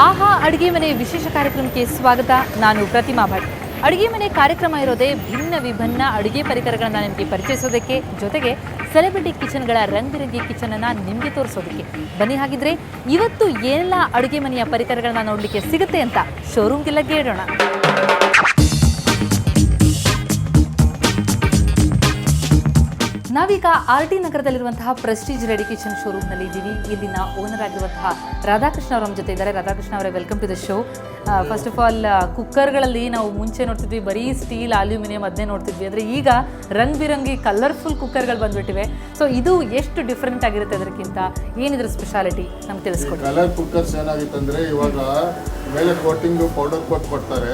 ಆಹಾ ಅಡುಗೆ ಮನೆ ವಿಶೇಷ ಕಾರ್ಯಕ್ರಮಕ್ಕೆ ಸ್ವಾಗತ. ನಾನು ಪ್ರತಿಮಾ ಭಟ್. ಅಡುಗೆ ಮನೆ ಕಾರ್ಯಕ್ರಮ ಇರೋದೇ ಭಿನ್ನ ವಿಭಿನ್ನ ಅಡುಗೆ ಪರಿಕರಗಳನ್ನು ನಿಮಗೆ ಪರಿಚಯಿಸೋದಕ್ಕೆ, ಜೊತೆಗೆ ಸೆಲೆಬ್ರಿಟಿ ಕಿಚನ್ಗಳ ರಂಗಿರಂಗಿ ಕಿಚನನ್ನು ನಿಮಗೆ ತೋರಿಸೋದಕ್ಕೆ. ಬನ್ನಿ, ಹಾಗಿದ್ರೆ ಇವತ್ತು ಏನೆಲ್ಲ ಅಡುಗೆ ಮನೆಯ ಪರಿಕರಗಳನ್ನ ನೋಡಲಿಕ್ಕೆ ಸಿಗುತ್ತೆ ಅಂತ ಶೋರೂಮ್ಗೆಲ್ಲ ಕೇಳೋಣ. ನಾವೀಗ ಆರ್ ಟಿ ನಗರದಲ್ಲಿರುವಂತಹ ಪ್ರೆಸ್ಟೀಜ್ ರೆಡಿ ಕಿಚನ್ ಶೋರೂಮ್ನಲ್ಲಿ ಇದ್ದೀವಿ. ಇಲ್ಲಿನ ಓನರ್ ಆಗಿರುವಂತಹ ರಾಧಾಕೃಷ್ಣ ಅವರು ನಮ್ಮ ಜೊತೆ ಇದ್ದಾರೆ. ರಾಧಾಕೃಷ್ಣ ಅವರೇ, welcome to the show. First of all, ಕುಕ್ಕರ್ಗಳಲ್ಲಿ ನಾವು ಮುಂಚೆ ನೋಡ್ತಿದ್ವಿ ಬರೀ ಸ್ಟೀಲ್, ಅಲ್ಯೂಮಿನಿಯಂ ಅದನ್ನೇ ನೋಡ್ತಿದ್ವಿ. ಆದರೆ ಈಗ ರಂಗ್ ಬಿರಂಗಿ ಕಲರ್ಫುಲ್ ಕುಕ್ಕರ್ಗಳು ಬಂದ್ಬಿಟ್ಟಿವೆ. ಸೊ ಇದು ಎಷ್ಟು ಡಿಫ್ರೆಂಟ್ ಆಗಿರುತ್ತೆ ಅದಕ್ಕಿಂತ, ಏನಿದ್ರ ಸ್ಪೆಷಾಲಿಟಿ ನಮ್ಗೆ ತಿಳಿಸ್ಕೊಡಿ. ಕಲರ್ ಕುಕ್ಕರ್ಸ್ ಏನಾಗಿತ್ತು ಅಂದ್ರೆ, ಇವಾಗ ಮೇಲೆ ಕೋಟಿಂಗ್ ಪೌಡರ್ ಕೋಟ್ ಕೊಡ್ತಾರೆ.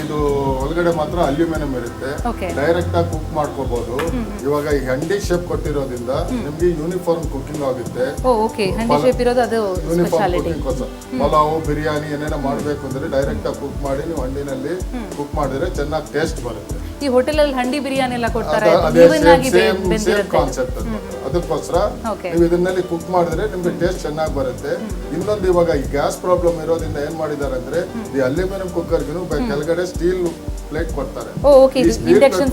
ಇದು ಒಳಗಡೆ ಮಾತ್ರ ಅಲ್ಯೂಮಿನಿಯಂ ಇರುತ್ತೆ. ಡೈರೆಕ್ಟ್ ಆಗಿ ಕುಕ್ ಮಾಡ್ಕೋಬಹುದು. ಇವಾಗ ಈ ಹಂಡಿ ಶೇಪ್ ಕೊಟ್ಟಿರೋದ್ರಿಂದ ನಿಮ್ಗೆ ಯೂನಿಫಾರ್ಮ್ ಕುಕಿಂಗ್ ಆಗುತ್ತೆ. ಪಲಾವ್, ಬಿರಿಯಾನಿ ಏನೇನೋ ಮಾಡ್ಬೇಕು ಅಂದ್ರೆ ಡೈರೆಕ್ಟ್ ಆಗಿ ಕುಕ್ ಮಾಡಿ ನೀವು ಹಂಡಿನಲ್ಲಿ ಕುಕ್ ಮಾಡಿದ್ರೆ ಚೆನ್ನಾಗಿ ಟೇಸ್ಟ್ ಬರುತ್ತೆ. ಈ ಹೋಟೆಲಲ್ಲಿ ಹಂಡಿ ಬಿರಿಯಾನಿ ಎಲ್ಲ ಕೊಡ್ತಾರೆ, ಕಾನ್ಸೆಪ್ಟ್ ಅದಕ್ಕೋಸ್ಕರ ನೀವು ಇದನ್ನಲ್ಲಿ ಕುಕ್ ಮಾಡಿದ್ರೆ ನಿಮ್ಗೆ ಟೇಸ್ಟ್ ಚೆನ್ನಾಗಿ ಬರುತ್ತೆ. ಇನ್ನೊಂದು, ಇವಾಗ ಈ ಗ್ಯಾಸ್ ಪ್ರಾಬ್ಲಮ್ ಇರೋದ್ರಿಂದ ಏನ್ ಮಾಡಿದ್ದಾರೆ ಅಂದ್ರೆ, ಈ ಅಲ್ಯೂಮಿನಿಯಂ ಕುಕ್ಕರ್ಗೂ ಕೆಳಗಡೆ ಸ್ಟೀಲ್ ಪ್ಲೇಟ್ ಕೊಡ್ತಾರೆ. ಇಂಡಕ್ಷನ್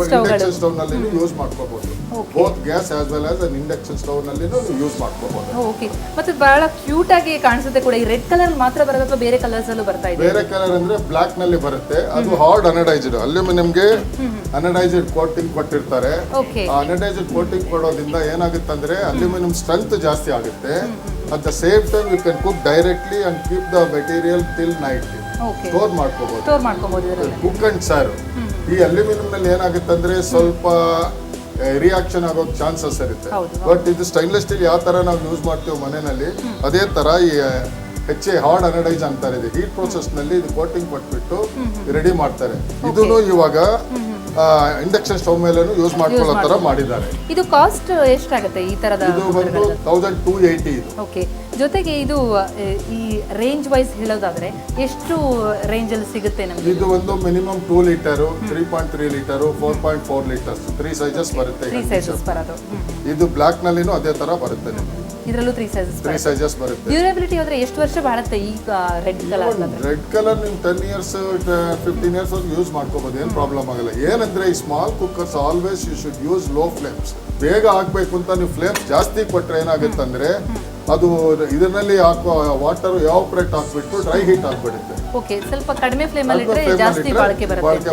ಸ್ಟವ್ ನಲ್ಲಿ ಯೂಸ್ ಮಾಡ್ಕೋಬಹುದು. Both gas as well as induction stove ನಲ್ಲಿ ಯೂಸ್ ಮಾಡ್ಕೋಬಹುದು. ಓಕೆ, ಮತ್ತೆ ಬಹಳ ಕ್ಯೂಟ್ ಆಗಿ ಕಾಣಿಸುತ್ತೆ ಕೂಡ. ಈ ರೆಡ್ ಕಲರ್ ಮಾತ್ರ ಬರುತ್ತೆ ಅಥವಾ ಬೇರೆ ಕಲರ್ಸ್ ಅಲ್ಲೂ ಬರ್ತಾ ಇದೆ? ಬೇರೆ ಕಲರ್ ಅಂದ್ರೆ ಬ್ಲಾಕ್ ನಲ್ಲಿ ಬರುತ್ತೆ. ಅದು ಹಾರ್ಡ್ ಅನಡೈಸ್ಡ್ ಅಲ್ಯೂಮಿನಿಯಂಗೆ ಅನಡೈಸ್ಡ್ ಕೋಟಿಂಗ್ ಕೊಟ್ಟಿರ್ತಾರೆ. ಅನಡೈಸ್ಡ್ ಕೋಟಿಂಗ್ ಕೊಡೋದ್ರಿಂದ ಏನಾಗುತ್ತೆ ಅಂದ್ರೆ ಅಲ್ಯೂಮಿನಿಯಂ ಸ್ಟ್ರೆಂತ್ ಜಾಸ್ತಿ ಆಗುತ್ತೆ. At the same time you can cook directly and keep the material till night. Store ಮಾಡ್ಕೋಬಹುದು. Cook and serve. ಈ ಅಲ್ಯೂಮಿನಿಯಂ ನಲ್ಲಿ ಏನಾಗುತ್ತೆ ಅಂದ್ರೆ ಸ್ವಲ್ಪ ರಿಯಾಕ್ಷನ್ ಆಗೋ ಚಾನ್ಸಸ್ ಇರುತ್ತೆ. ಬಟ್ ಇದು ಸ್ಟೈನ್ಲೆಸ್ ಸ್ಟೀಲ್ ಯಾವ ತರ ನಾವು ಯೂಸ್ ಮಾಡ್ತೀವಿ ಮನೆಯಲ್ಲಿ, ಅದೇ ತರ ಈ ಹಾರ್ಡ್ ಅನಡೈಸ್ ಅಂತಾರೆ. ಇದು ಹೀಟ್ ಪ್ರೊಸೆಸ್ ನಲ್ಲಿ ಇದು ಕೋಟಿಂಗ್ ಕೊಟ್ಬಿಟ್ಟು ರೆಡಿ ಮಾಡ್ತಾರೆ. ಇದನ್ನು ಇವಾಗ ಇಂಡಕ್ಷನ್ ಸ್ಟವ್ ಮೇಲೆ ಯೂಸ್ ಮಾಡ್ಕೊಳ್ಳೋ ತರ ಮಾಡಿದ್ದಾರೆ. ಇದು ಕಾಸ್ಟ್ ಎಷ್ಟಾಗುತ್ತೆ ಈ ತರದ? ಇದು ಬಂದು 1280 ಇದು. ಓಕೆ, ಜೊತೆಗೆ ಇದು ಈ ರೇಂಜ್ ವೈಸ್ ಹೇಳೋದಾದ್ರೆ ಎಷ್ಟು ರೇಂಜ್ ಅಲ್ಲಿ ಸಿಗುತ್ತೆ ನಮಗೆ? ಇದು ಒಂದು minimum 2 litre, 3.3 litre, 4.4 litres 3 sizes ಬರುತ್ತೆ. 3 ಸೈಜಸ್ ಬರೋದು. ಇದು ಬ್ಲಾಕ್ ನಲ್ಲಿನೂ ಅದೇ ತರ ಬರುತ್ತೆ. ಇದರಲ್ಲೂ 3 ಸೈಜಸ್ ಬರುತ್ತೆ. ಡ್ಯೂರಬಿಲಿಟಿ ಹೋದ್ರೆ ಎಷ್ಟು ವರ್ಷ ಬಾಳುತ್ತೆ ಈ ರೆಡ್ ಕಲರ್? ರೆಡ್ ಕಲರ್ ನೀವು 10 ಇಯರ್ಸ್ 15 ಇಯರ್ಸ್ ಯೂಸ್ ಮಾಡ್ಕೋಬಹುದು, ಏನು ಪ್ರಾಬ್ಲಮ್ ಆಗಲ್ಲ. ಏನಂದ್ರೆ ಈ small cookers always you should use low flames. ಬೇಗ ಆಗ್ಬೇಕು ಅಂತ ನೀವು ಫ್ಲೇಮ್ಸ್ ಜಾಸ್ತಿ ಕೊಟ್ರೆ ಏನಾಗುತ್ತೆ ಅಂದ್ರೆ, ಅದು ಇದರಲ್ಲಿ ಹಾಕುವ ವಾಟರ್ ಎವಾಪರೇಟ್ ಆಗ್ಬಿಟ್ಟು ಡ್ರೈ ಹೀಟ್ ಆಗ್ಬಿಡುತ್ತೆ. ಓಕೆ, ಸ್ವಲ್ಪ ಕಡಿಮೆ ಫ್ಲೇಮ್ ಅಲ್ಲಿ ಇಟ್ಟರೆ ಜಾಸ್ತಿ ಬಾಳಿಕೆ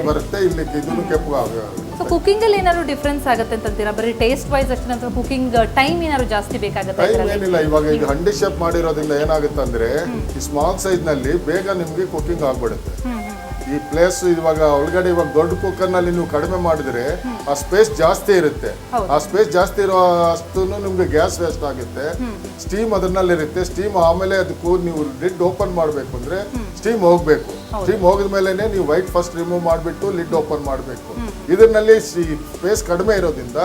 ಬರುತ್ತೆ. ಇಲ್ಲಿ ಇದನ್ನು ಕೆಂಪು ಆಗುತ್ತೆ. ಸೊ ಕುಕಿಂಗ್ ಅಲ್ಲಿ ಏನಾದ್ರು ಡಿಫರೆನ್ಸ್ ಆಗುತ್ತೆ ಅಂತೀರಾ? ಬರೀ ಟೇಸ್ಟ್ ವೈಸ್ ಅಷ್ಟೇ, ನಂತರ ಕುಕಿಂಗ್ ಟೈಮ್ ಏನಾದ್ರು ಜಾಸ್ತಿ ಬೇಕಾಗುತ್ತೆ? ಟೈಮ್ ಏನಿಲ್ಲ. ಇವಾಗ ಇದು ಹಂಡಿ ಶೇಪ್ ಮಾಡಿರೋದ್ರಿಂದ ಏನಾಗುತ್ತೆ ಅಂದ್ರೆ, ಈ ಸ್ಮಾಲ್ ಸೈಜ್ ನಲ್ಲಿ ಬೇಗ ನಿಮ್ಗೆ ಕುಕಿಂಗ್ ಆಗ್ಬಿಡುತ್ತೆ. ಈ ಪ್ಲೇಸ್ ಇವಾಗ ಒಳಗಡೆ ಇವಾಗ ದೊಡ್ಡ ಕುಕ್ಕರ್ ನಲ್ಲಿ ನೀವು ಕಡಿಮೆ ಮಾಡಿದ್ರೆ ಆ ಸ್ಪೇಸ್ ಜಾಸ್ತಿ ಇರುತ್ತೆ. ಆ ಸ್ಪೇಸ್ ಜಾಸ್ತಿ ಇರೋ ಅಷ್ಟು ನಿಮ್ಗೆ ಗ್ಯಾಸ್ ವೇಸ್ಟ್ ಆಗುತ್ತೆ. ಸ್ಟೀಮ್ ಅದರಲ್ಲಿ ಇರುತ್ತೆ. ಸ್ಟೀಮ್ ಆಮೇಲೆ ಅದಕ್ಕೂ ನೀವು ಲಿಡ್ ಓಪನ್ ಮಾಡ್ಬೇಕು ಅಂದ್ರೆ ಸ್ಟೀಮ್ ಹೋಗ್ಬೇಕು. ಸ್ಟೀಮ್ ಹೋಗಿದ ಮೇಲೆನೆ ನೀವು ವೈಟ್ ಫಸ್ಟ್ ರಿಮೂವ್ ಮಾಡ್ಬಿಟ್ಟು ಲಿಡ್ ಓಪನ್ ಮಾಡ್ಬೇಕು. ಇದರಲ್ಲಿ ಸ್ಪೇಸ್ ಕಡಿಮೆ ಇರೋದ್ರಿಂದ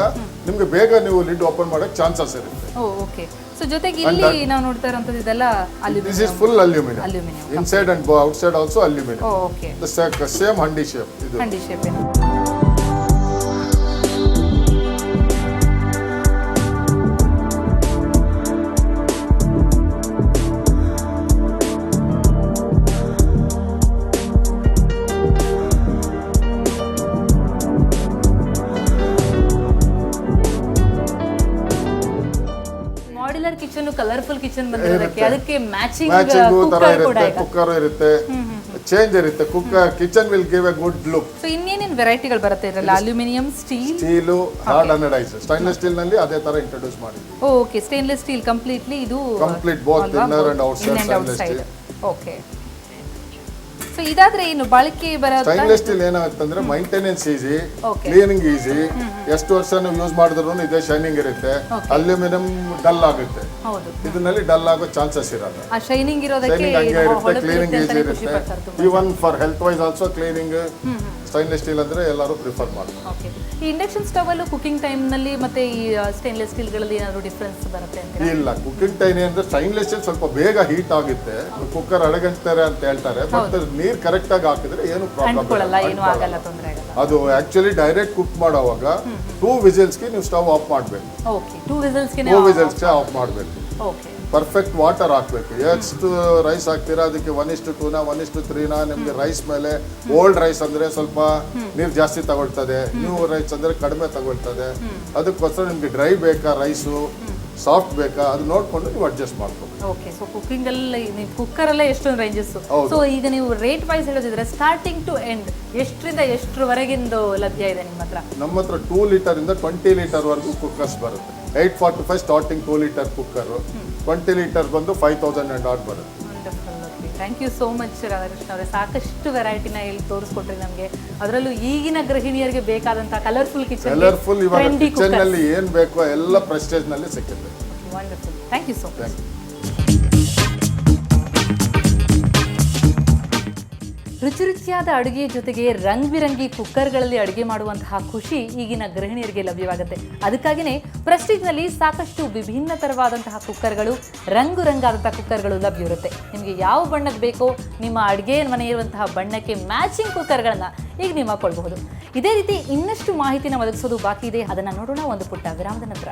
ನಿಮ್ಗೆ ಬೇಗ ನೀವು ಲಿಡ್ ಓಪನ್ ಮಾಡಕ್ ಚಾನ್ಸಸ್ ಇರುತ್ತೆ. ಓಕೆ, ಸೊ ಜೊತೆಗೆ ಇಲ್ಲಿ ನಾವು ನೋಡ್ತಾ ಇರೋಂಥದ್ದು ಇದೆಲ್ಲ aluminium. This is full aluminium. Inside and outside also aluminium. Okay, the same handi shape. ಇದು handi shape. Kitchen colourful kitchen ಬಂದಿರೋದಕ್ಕೆ ಅದಕ್ಕೆ ಮ್ಯಾಚಿಂಗ್ ಕುಕ್ಕರ್ ಇರುತ್ತೆ, ಚೇಂಜ್ ಇರುತ್ತೆ. Kitchen will give a good look. So ಇನ್ನೇನೇನು ವೆರೈಟಿಗಳು ಬರುತ್ತೆ ಇದರಲ್ಲಿ? Aluminium, steel, hard anodise. Stainless steel ನಲ್ಲಿ ಅದೇ ತರ ಇಂಟ್ರೊಡ್ಯೂಸ್ ಮಾಡಿದ್ವಿ. Okay, stainless steel completely. ಇದು complete both inner and outside stainless steel. Okay, so ಇದಾದ್ರೆ ಏನು ಬಾಳಿಕೆ ಬರೋದು? ಸ್ಟೈನ್ಲೆಸ್ ಸ್ಟೀಲ್ ಏನಾಗುತ್ತೆ ಅಂದ್ರೆ ಮೈಂಟೆನೆನ್ಸ್ ಈಸಿ, ಕ್ಲೀನಿಂಗ್ ಈಸಿ. ಎಷ್ಟು ವರ್ಷ ನೀವು ಯೂಸ್ ಮಾಡಿದ್ರು ಇದೇ ಶೈನಿಂಗ್ ಇರುತ್ತೆ. ಅಲ್ಯೂಮಿನಿಯಂ ಡಲ್ ಆಗುತ್ತೆ. ಇದರಲ್ಲಿ ಡಲ್ ಆಗೋ ಚಾನ್ಸಸ್ ಇರಲ್ಲ. ಆ ಶೈನಿಂಗ್ ಇರೋದಕ್ಕೆ ಹಂಗೆ ಇರುತ್ತೆ. ಕ್ಲೀನಿಂಗ್ ಈಸಿ ಇರುತ್ತೆ. Even for health wise also cleaning stainless steel ಅಂದ್ರೆ ಎಲ್ಲರೂ ಪ್ರಿಫರ್ ಮಾಡ್ತಾರೆ. ಓಕೆ, ಈ ಇಂಡಕ್ಷನ್ ಸ್ಟವ್ ಅಲ್ಲೂ ಕುಕಿಂಗ್ ಟೈಮ್ ನಲ್ಲಿ ಮತ್ತೆ ಈ ಸ್ಟೇನ್ಲೆಸ್ ಸ್ಟೀಲ್ ಗಳಲ್ಲಿ ಏನಾದ್ರು ಡಿಫರೆನ್ಸ್ ಬರುತ್ತೆ ಅಂತ? ಇಲ್ಲ, ಕುಕಿಂಗ್ ಟೈಮ್ ಅಂದ್ರೆ ಸ್ಟೈನ್ಲೆಸ್ ಸ್ಟೀಲ್ ಸ್ವಲ್ಪ ಬೇಗ ಹೀಟ್ ಆಗುತ್ತೆ. ಕುಕ್ಕರ್ ಅಡಗಂತಾರೆ ಅಂತ ಹೇಳ್ತಾರೆ. ಬಟ್ ನೀರ್ ಕರೆಕ್ಟ್ ಆಗಿ ಹಾಕಿದ್ರೆ ಏನು ಪ್ರಾಬ್ಲಮ್ ಆಗಲ್ಲ, ತೊಂದರೆ ಆಗಲ್ಲ. ಅದು ಆಕ್ಚುಲಿ ಡೈರೆಕ್ಟ್ ಕುಕ್ ಮಾಡೋವಾಗ 2 ವಿಸಿಲ್ಸ್ಗೆ ನೀವು ಸ್ಟವ್ ಆಫ್ ಮಾಡಬೇಕು. ಓಕೆ, 2 ವಿಸಿಲ್ಸ್ಗೆ ಆಫ್ ಮಾಡಬೇಕು. ಓಕೆ, ಪರ್ಫೆಕ್ಟ್ ವಾಟರ್ ಹಾಕ್ಬೇಕು. ಎಷ್ಟು ರೈಸ್ ಹಾಕ್ತೀರಾ ಅದಕ್ಕೆ 1:2ನ 1:3ನ ನಿಮ್ಗೆ ರೈಸ್ ಮೇಲೆ. ಓಲ್ಡ್ ರೈಸ್ ಅಂದ್ರೆ ಸ್ವಲ್ಪ ನೀರು ಜಾಸ್ತಿ ತಗೊಳ್ತದೆ, ನ್ಯೂ ರೈಸ್ ಅಂದ್ರೆ ಕಡಿಮೆ ತಗೊಳ್ತದೆ. ಅದಕ್ಕೋಸ್ಕರ ನಿಮ್ಗೆ ಡ್ರೈ ಬೇಕಾ ರೈಸು ಸಾಫ್ಟ್ ಬೇಕಾ ಅದು ನೋಡ್ಕೊಂಡು ನೀವು ಅಡ್ಜಸ್ಟ್ ಮಾಡ್ಕೊಂಡು. ಓಕೆ, ಸೊ ಕುಕ್ಕಿಂಗ್ ಅಲ್ಲಿ ನೀವು ಕುಕ್ಕರ್ ಅಲ್ಲೇ ಎಷ್ಟೊಂದು ರೇಂಜಸ್. ಸೊ ಈಗ ನೀವು ರೇಟ್ ವೈಸ್ ಹೇಳೋದಿದ್ರೆ ಸ್ಟಾರ್ಟಿಂಗ್ ಟು ಎಂಡ್ ಎಷ್ಟರಿಂದ ಎಷ್ಟರವರೆಗಿಂದು ಲಭ್ಯ ಇದೆ ನಿಮ್ಮ ಹತ್ರ? ನಮ್ಮ ಹತ್ರ 2 ಲೀಟರ್ 20 ಲೀಟರ್ ವರೆಗೂ ಕುಕ್ಕರ್ಸ್ ಬರುತ್ತೆ. 845 ಸ್ಟಾರ್ಟಿಂಗ್ 2 ಲೀಟರ್ ಕುಕ್ಕರ್, 20 ಲೀಟರ್ ಬಂದು 5000 and odd ಬರುತ್ತೆ. Thank you so much Radhakrishna ಅವರೇ. ಸಾಕಷ್ಟು ವೆರೈಟಿನ ಇಲ್ಲಿ ತೋರಿಸ್ಕೊಟ್ರಿ ನಮಗೆ. ಅದರಲ್ಲೂ ಈಗಿನ ಗೃಹಿಣಿಯರಿಗೆ ಬೇಕಾದಂತಹ ಕಲರ್ಫುಲ್ ಕಲರ್ಫುಲ್ ಇವಾಗ ಕಿಚನ್ ನಲ್ಲಿ ಏನ್ ಬೇಕೋ ಎಲ್ಲ ಪ್ರೆಸ್ಟೇಜ್ ನಲ್ಲಿ ಸಿಗುತ್ತೆ. Wonderful, thank you so much. ರುಚಿ ರುಚಿಯಾದ ಅಡುಗೆಯ ಜೊತೆಗೆ ರಂಗ್ ಬಿರಂಗಿ ಕುಕ್ಕರ್ಗಳಲ್ಲಿ ಅಡುಗೆ ಮಾಡುವಂತಹ ಖುಷಿ ಈಗಿನ ಗೃಹಿಣಿಯರಿಗೆ ಲಭ್ಯವಾಗುತ್ತೆ. ಅದಕ್ಕಾಗಿಯೇ ಪ್ರೆಸ್ಟೀಜ್ನಲ್ಲಿ ಸಾಕಷ್ಟು ವಿಭಿನ್ನ ತರವಾದಂತಹ ಕುಕ್ಕರ್ಗಳು, ರಂಗು ರಂಗಾದಂತಹ ಕುಕ್ಕರ್ಗಳು ಲಭ್ಯ ಇರುತ್ತೆ. ನಿಮಗೆ ಯಾವ ಬಣ್ಣದ ಬೇಕೋ ನಿಮ್ಮ ಅಡುಗೆ ಮನೆ ಇರುವಂತಹ ಬಣ್ಣಕ್ಕೆ ಮ್ಯಾಚಿಂಗ್ ಕುಕ್ಕರ್ಗಳನ್ನು ಈಗ ನೀವು ಹಾಕೊಳ್ಬಹುದು. ಇದೇ ರೀತಿ ಇನ್ನಷ್ಟು ಮಾಹಿತಿನ ಒದಗಿಸೋದು ಬಾಕಿ ಇದೆ, ಅದನ್ನು ನೋಡೋಣ ಒಂದು ಪುಟ್ಟ ವಿರಾಮದ ನಂತರ.